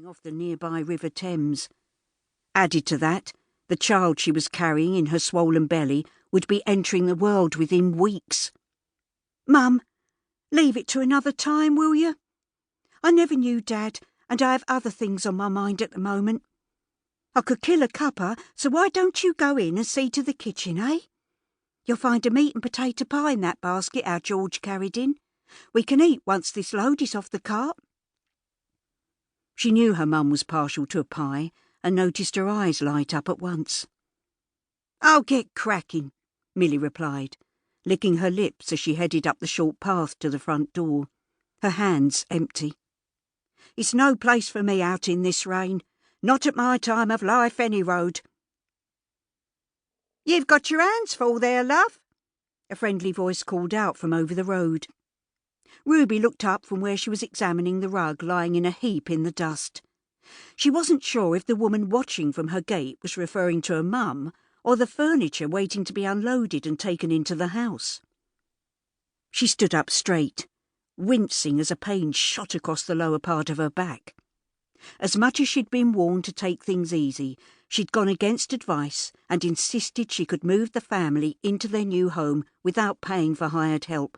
off the nearby River Thames. Added to that, the child she was carrying in her swollen belly would be entering the world within weeks. "Mum, leave it to another time, will you? I never knew Dad, and I have other things on my mind at the moment. I could kill a cuppa, so why don't you go in and see to the kitchen, eh? You'll find a meat and potato pie in that basket our George carried in. We can eat once this load is off the cart." She knew her mum was partial to a pie and noticed her eyes light up at once. "I'll get cracking," Milly replied, licking her lips as she headed up the short path to the front door, her hands empty. "It's no place for me out in this rain. Not at my time of life, any road." "You've got your hands full there, love," a friendly voice called out from over the road. Ruby looked up from where she was examining the rug lying in a heap in the dust. She wasn't sure if the woman watching from her gate was referring to her mum or the furniture waiting to be unloaded and taken into the house. She stood up straight, wincing as a pain shot across the lower part of her back. As much as she'd been warned to take things easy, she'd gone against advice and insisted she could move the family into their new home without paying for hired help.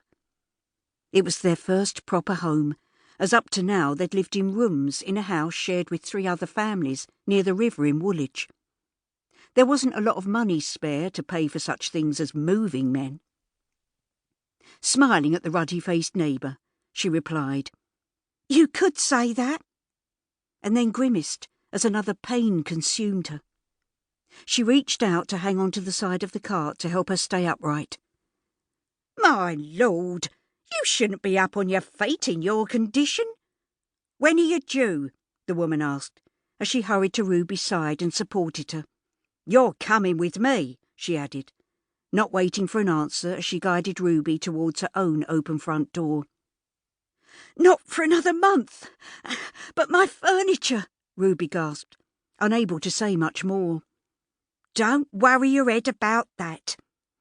It was their first proper home, as up to now they'd lived in rooms in a house shared with 3 other families near the river in Woolwich. There wasn't a lot of money spare to pay for such things as moving men. Smiling at the ruddy-faced neighbour, she replied, "You could say that," and then grimaced as another pain consumed her. She reached out to hang on to the side of the cart to help her stay upright. "My Lord, you shouldn't be up on your feet in your condition. When are you due?" the woman asked, as she hurried to Ruby's side and supported her. "You're coming with me," she added, not waiting for an answer as she guided Ruby towards her own open front door. "Not for another month. But my furniture," Ruby gasped, unable to say much more. "Don't worry your head about that.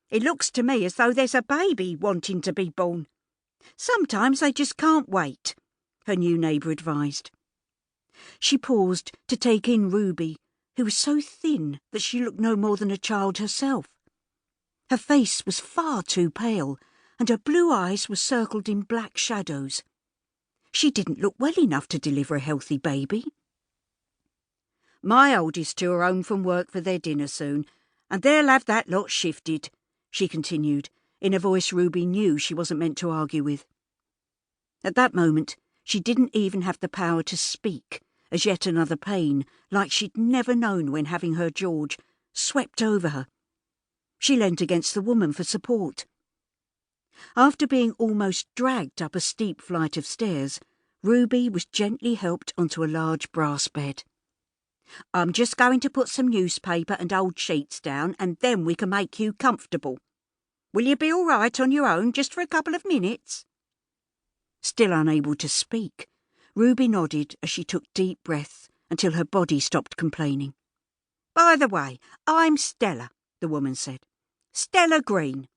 It looks to me as though there's a baby wanting to be born. Sometimes they just can't wait," her new neighbour advised. She paused to take in Ruby, who was so thin that she looked no more than a child herself. Her face was far too pale, and her blue eyes were circled in black shadows. She didn't look well enough to deliver a healthy baby. "My oldest 2 are home from work for their dinner soon, and they'll have that lot shifted," she continued, in a voice Ruby knew she wasn't meant to argue with. At that moment, she didn't even have the power to speak, as yet another pain, like she'd never known when having her George, swept over her. She leant against the woman for support. After being almost dragged up a steep flight of stairs, Ruby was gently helped onto a large brass bed. "I'm just going to put some newspaper and old sheets down, and then we can make you comfortable. Will you be all right on your own just for a couple of minutes?" Still unable to speak, Ruby nodded as she took deep breaths until her body stopped complaining. "By the way, I'm Stella," the woman said. "Stella Green.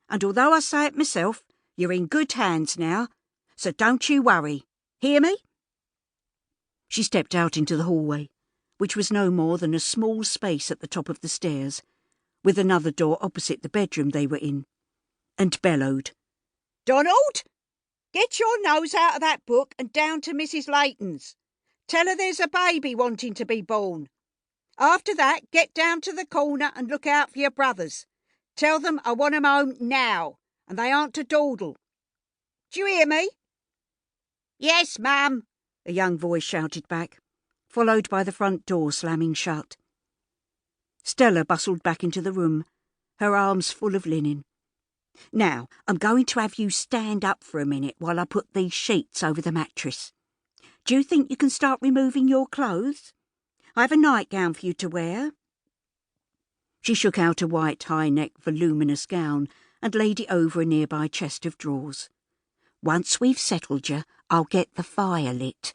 And although I say it myself, you're in good hands now, so don't you worry. Hear me?" She stepped out into the hallway, which was no more than a small space at the top of the stairs, with another door opposite the bedroom they were in, and bellowed, "Donald, get your nose out of that book and down to Mrs. Layton's. Tell her there's a baby wanting to be born. After that, get down to the corner and look out for your brothers. Tell them I want 'em home now, and they aren't to dawdle. Do you hear me?" "Yes, ma'am," a young voice shouted back, followed by the front door slamming shut. Stella bustled back into the room, her arms full of linen. "Now, I'm going to have you stand up for a minute while I put these sheets over the mattress. Do you think you can start removing your clothes? I have a nightgown for you to wear." She shook out a white high-neck voluminous gown and laid it over a nearby chest of drawers. "Once we've settled you, I'll get the fire lit."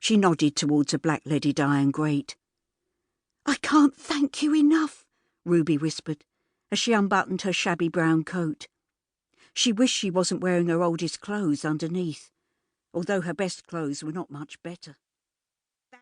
She nodded towards a black-leaded iron grate. "I can't thank you enough," Ruby whispered, as she unbuttoned her shabby brown coat. She wished she wasn't wearing her oldest clothes underneath, although her best clothes were not much better.